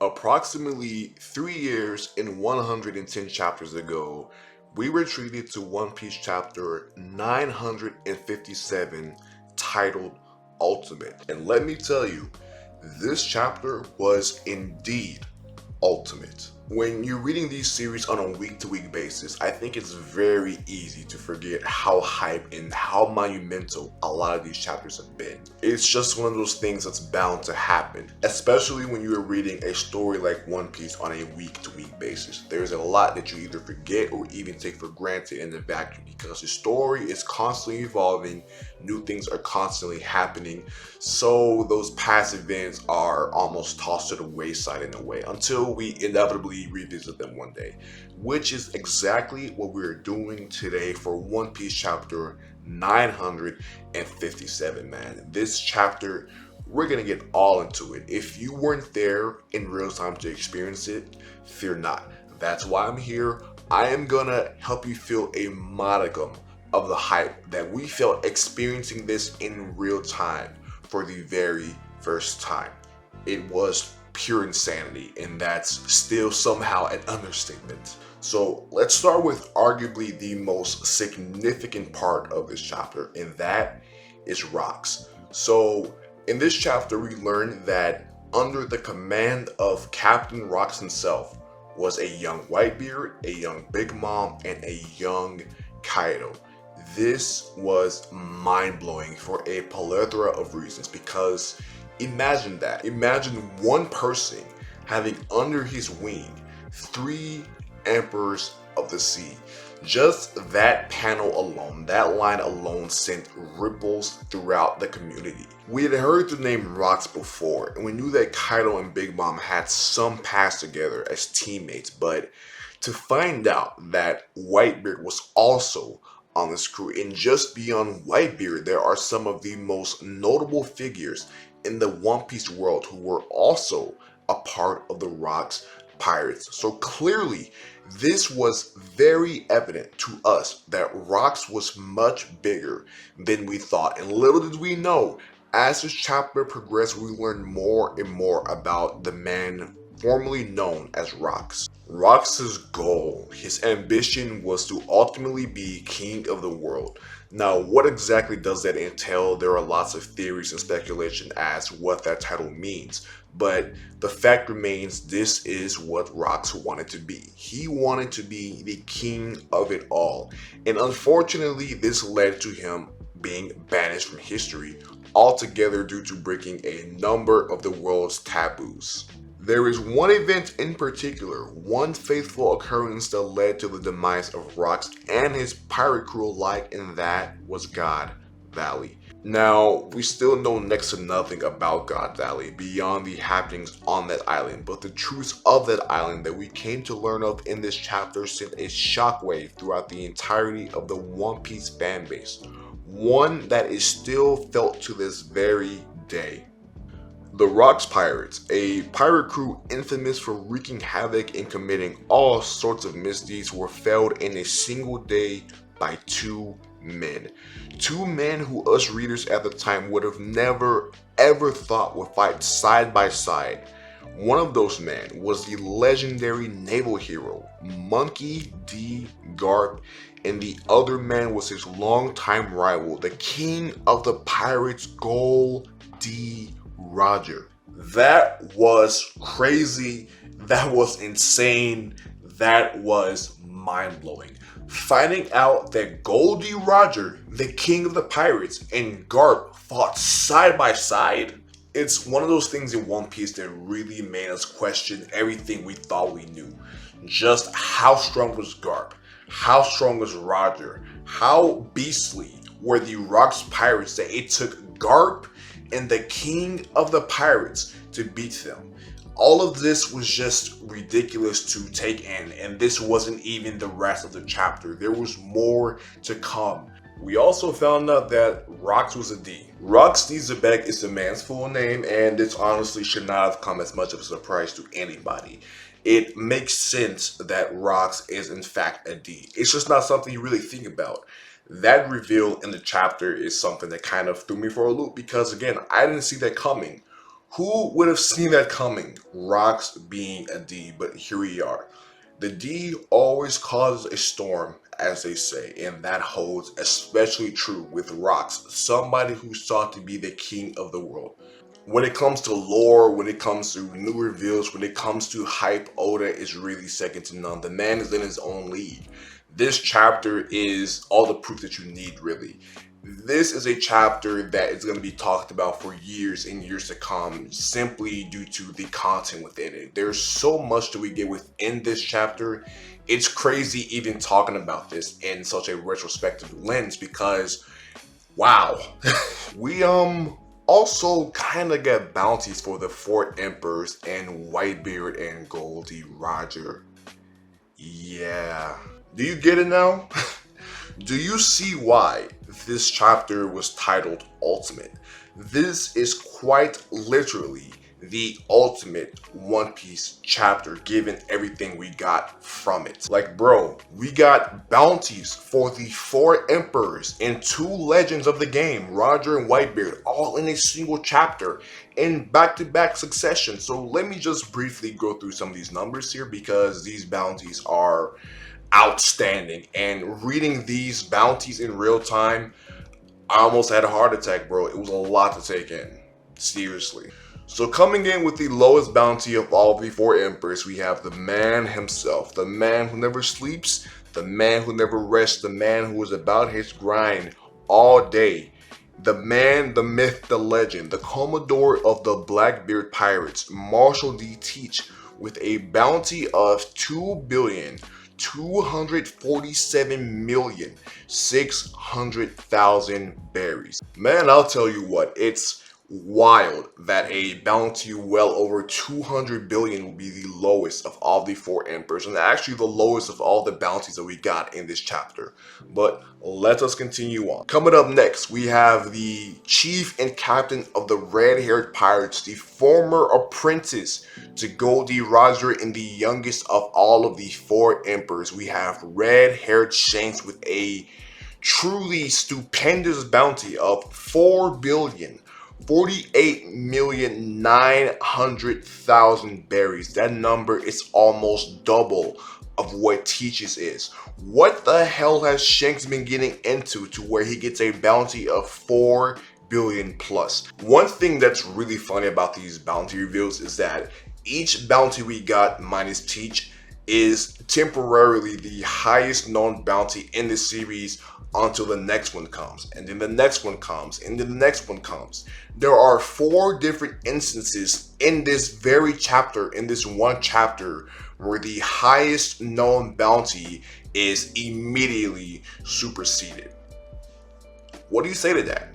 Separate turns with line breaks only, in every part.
Approximately 3 years and 110 chapters ago, we were treated to One Piece chapter 957 titled Ultimate. And let me tell you, this chapter was indeed ultimate. When you're reading these series on a week-to-week basis, I think it's very easy to forget how hype and how monumental a lot of these chapters have been. It's just one of those things that's bound to happen, especially when you're reading a story like One Piece on a week-to-week basis. There's a lot that you either forget or even take for granted in the vacuum because the story is constantly evolving, new things are constantly happening, so those past events are almost tossed to the wayside in a way until we inevitably revisit them one day, which is exactly what we're doing today for One Piece chapter 957, man. This chapter, we're gonna get all into it. If you weren't there in real time to experience it, fear not. That's why I'm here. I am gonna help you feel a modicum of the hype that we felt experiencing this in real time for the very first time. It was pure insanity, and that's still somehow an understatement. So let's start with arguably the most significant part of this chapter, and that is Rocks. So in this chapter, we learn that under the command of Captain Rocks himself was a young Whitebeard, a young Big Mom, and a young Kaido. This was mind-blowing for a plethora of reasons because imagine that. Imagine one person having under his wing 3 emperors of the sea. Just that panel alone, that line alone sent ripples throughout the community. We had heard the name Rocks before, and we knew that Kaido and Big Mom had some past together as teammates, but to find out that Whitebeard was also on this crew, and just beyond Whitebeard, there are some of the most notable figures in the One Piece world who were also a part of the Rocks pirates. So clearly, this was very evident to us that Rocks was much bigger than we thought. And little did we know, as this chapter progressed, we learned more and more about the man formerly known as Rocks. Rocks' goal, his ambition was to ultimately be king of the world. Now, what exactly does that entail? There are lots of theories and speculation as to what that title means, but the fact remains this is what Rocks wanted to be. He wanted to be the king of it all, and unfortunately this led to him being banished from history altogether due to breaking a number of the world's taboos. There is one event in particular, one faithful occurrence that led to the demise of Rocks and his pirate crew alike, and that was God Valley. Now, we still know next to nothing about God Valley beyond the happenings on that island, but the truths of that island that we came to learn of in this chapter sent a shockwave throughout the entirety of the One Piece fanbase, one that is still felt to this very day. The Rocks Pirates, a pirate crew infamous for wreaking havoc and committing all sorts of misdeeds, were felled in a single day by 2 men. 2 men who us readers at the time would have never ever thought would fight side by side. One of those men was the legendary naval hero, Monkey D. Garp, and the other man was his longtime rival, the king of the pirates, Gold D. Roger. That was crazy. That was insane. That was mind-blowing. Finding out that Goldie Roger, the king of the pirates, and Garp fought side by side, it's one of those things in One Piece that really made us question everything we thought we knew. Just how strong was Garp? How strong was Roger? How beastly were the Rocks pirates that it took Garp and the king of the pirates to beat them? All of this was just ridiculous to take in, and this wasn't even the rest of the chapter. There was more to come. We also found out that Rocks was a D. Rocks D. Zebek is the man's full name, and this honestly should not have come as much of a surprise to anybody. It makes sense that Rocks is in fact a D. It's just not something you really think about. That reveal in the chapter is something that kind of threw me for a loop because, again, I didn't see that coming. Who would have seen that coming? Rocks being a D, but here we are. The D always causes a storm, as they say, and that holds especially true with Rocks, somebody who's thought to be the king of the world. When it comes to lore, when it comes to new reveals, when it comes to hype, Oda is really second to none. The man is in his own league. This chapter is all the proof that you need, really. This is a chapter that is going to be talked about for years and years to come, simply due to the content within it. There's so much that we get within this chapter. It's crazy even talking about this in such a retrospective lens because, wow, we also kind of get bounties for the Four Emperors and Whitebeard and Goldie Roger. Yeah. Do you get it now? Do you see why this chapter was titled Ultimate? This is quite literally the ultimate One Piece chapter, given everything we got from it. Like, bro, we got bounties for the Four Emperors and two legends of the game, Roger and Whitebeard, all in a single chapter in back-to-back succession. So let me just briefly go through some of these numbers here because these bounties are outstanding, and reading these bounties in real time, I almost had a heart attack, bro. It was a lot to take in, seriously. So coming in with the lowest bounty of all the Four Emperors, we have the man himself, the man who never sleeps, the man who never rests, the man who is about his grind all day, the man, the myth, the legend, the Commodore of the Blackbeard Pirates, Marshall D. Teach, with a bounty of 2,247,600,000 berries. Man, I'll tell you what, it's wild that a bounty well over 200 billion will be the lowest of all the Four Emperors, and actually the lowest of all the bounties that we got in this chapter. But let us continue on. Coming up next, we have the chief and captain of the red-haired pirates, the former apprentice to Goldie Roger and the youngest of all of the Four Emperors. We have red-haired Shanks with a truly stupendous bounty of 4,048,900,000 berries. That number is almost double of what Teach's is. What the hell has Shanks been getting into to where he gets a bounty of 4 billion plus? One thing that's really funny about these bounty reveals is that each bounty we got minus Teach is temporarily the highest known bounty in the series until the next one comes, and then the next one comes, and then the next one comes. There are 4 different instances in this very chapter, in this one chapter, where the highest known bounty is immediately superseded. What do you say to that?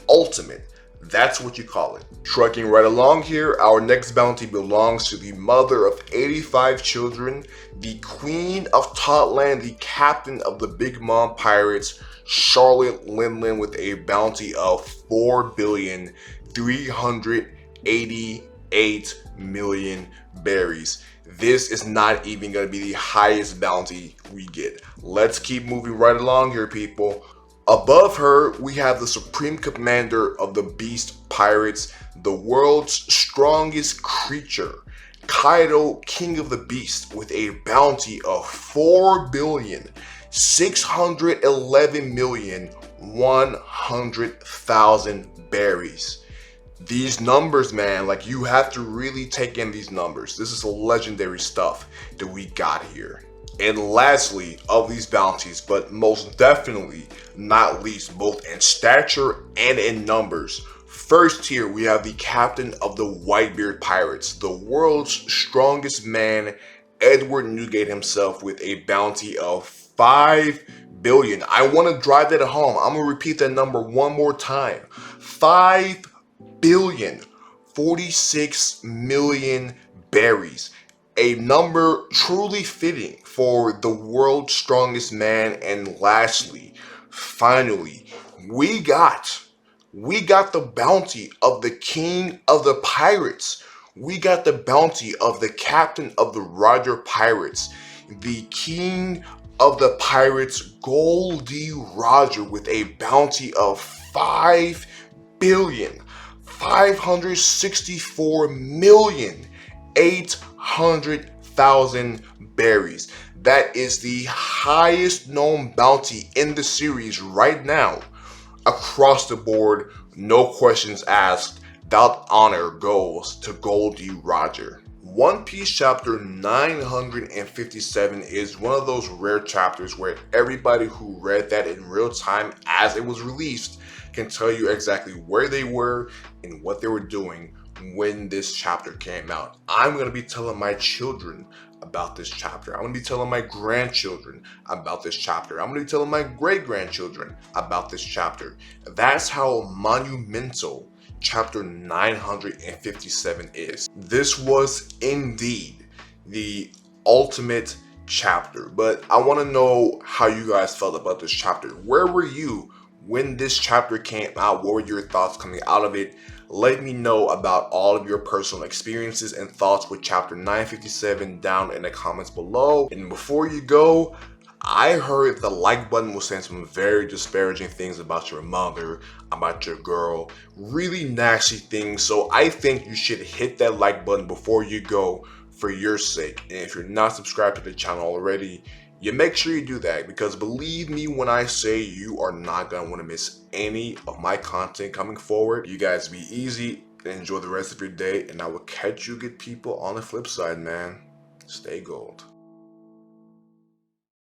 Ultimate. That's what you call it. Trucking right along here, our next bounty belongs to the mother of 85 children, the queen of Totland, the captain of the Big Mom Pirates, Charlotte Linlin, with a bounty of 4,388,000,000 berries. This is not even going to be the highest bounty we get. Let's keep moving right along here, people. Above her, we have the Supreme Commander of the Beast Pirates, the world's strongest creature, Kaido, King of the Beast, with a bounty of 4,611,100,000 berries. These numbers, man, like, you have to really take in these numbers. This is legendary stuff that we got here. And lastly, of these bounties, but most definitely not least, both in stature and in numbers, first here we have the captain of the Whitebeard Pirates, the world's strongest man, Edward Newgate himself, with a bounty of 5 billion. I want to drive that home. I'm going to repeat that number one more time. 5,046 million berries. A number truly fitting for the world's strongest man. And lastly, finally, we got the bounty of the king of the pirates. We got the bounty of the captain of the Roger Pirates, the king of the pirates, Goldie Roger, with a bounty of 5 billion. 564,800,000 berries. That is the highest known bounty in the series right now. Across the board, no questions asked. That honor goes to Goldie Roger. One Piece chapter 957 is one of those rare chapters where everybody who read that in real time as it was released can tell you exactly where they were and what they were doing when this chapter came out. I'm going to be telling my children about this chapter. I'm going to be telling my grandchildren about this chapter. I'm going to be telling my great-grandchildren about this chapter. That's how monumental chapter 957 is. This was indeed the ultimate chapter, but I want to know how you guys felt about this chapter. Where were you when this chapter came out? What were your thoughts coming out of it? Let me know about all of your personal experiences and thoughts with chapter 957 down in the comments below. And before you go, I heard the like button was saying some very disparaging things about your mother, about your girl, really nasty things. So I think you should hit that like button before you go for your sake. And if you're not subscribed to the channel already, you make sure you do that, because believe me when I say you are not going to want to miss any of my content coming forward. You guys be easy and enjoy the rest of your day, and I will catch you good people on the flip side, man. Stay gold.